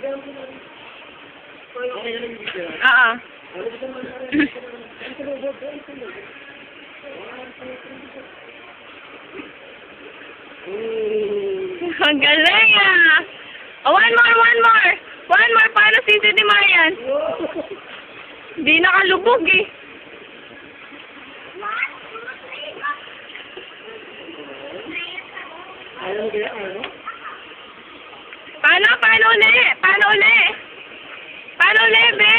Oo. Ang galing ah! Oh, one more! One more! Paano sisi ni Marian? Di nakalubog eh. Paano uli, be?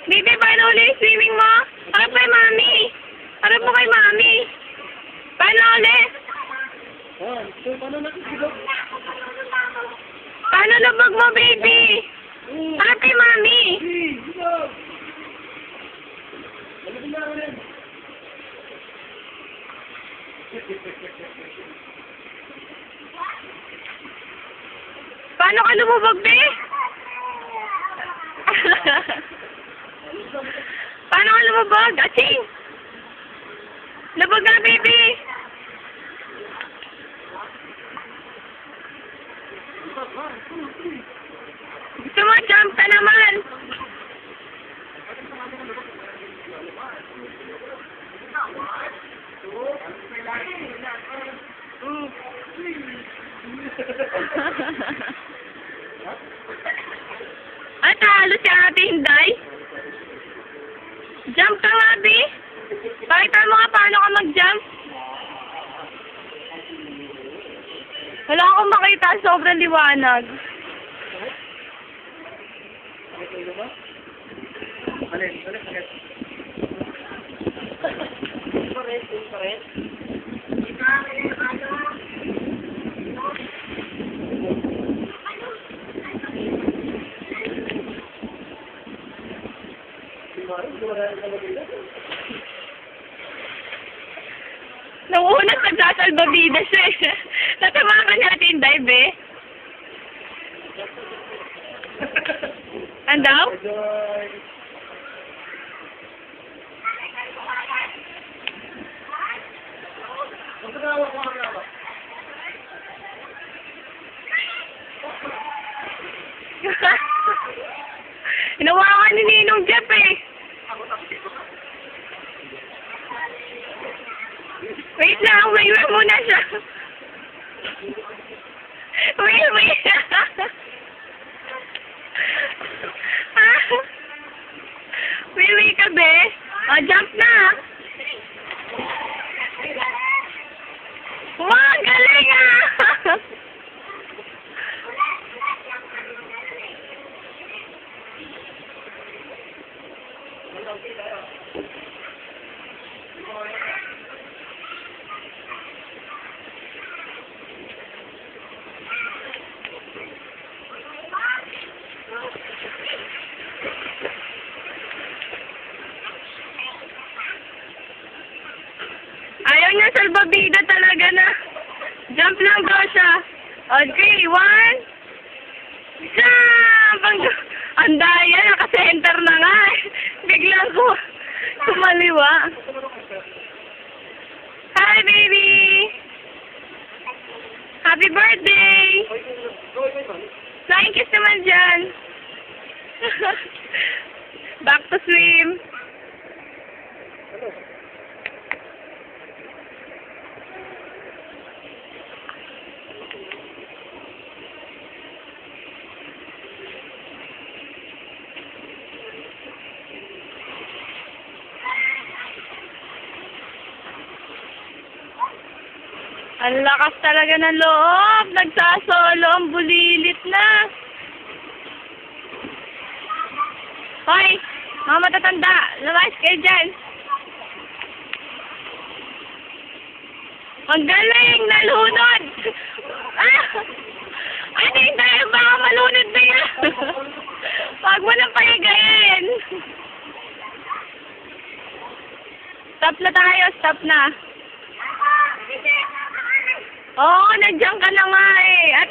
Bibi, paano uli swimming mo? Harap kay mami. Harap mo kay mami. Paano uli? Paano lubog mo, baby? Harap kay mami. Paano ka lumubog, be? Paano ka lumubog? Aching! Lubog na, baby! Gusto mo, jump ka naman! At halo si Ate Hinday? Jump ka nga, Abi. Pakita mo nga paano ka mag-jump. Wala akong makita. Sobrang liwanag. Nung una, nagsasalbabida siya eh. Natamakan natin, dive eh. Andaw? Inawakan ni Ninong Jeff eh. Wait lang, wait muna siya. Wait. Wait ka, be. Oh, jump na. Wow, galing ah. Ayaw niya salbabida talaga na. Jump lang daw siya. Okay, 1. Jump! Ang daya, naka-center na nga eh. Biglang kumaliwa. Hi, baby! Happy birthday! Flying kiss naman dyan. Back to swim. Ang lakas talaga ng loob. Nagsasolo. Ang bulilit na. Hoy! Mga matatanda. Labas kayo dyan. Ang galing. Nalunod. Ano yung tayo? Baka malunod na yan. Huwag mo nang pahigayin. Stop na tayo. Stop na. Oo, nandiyan ka na nga eh.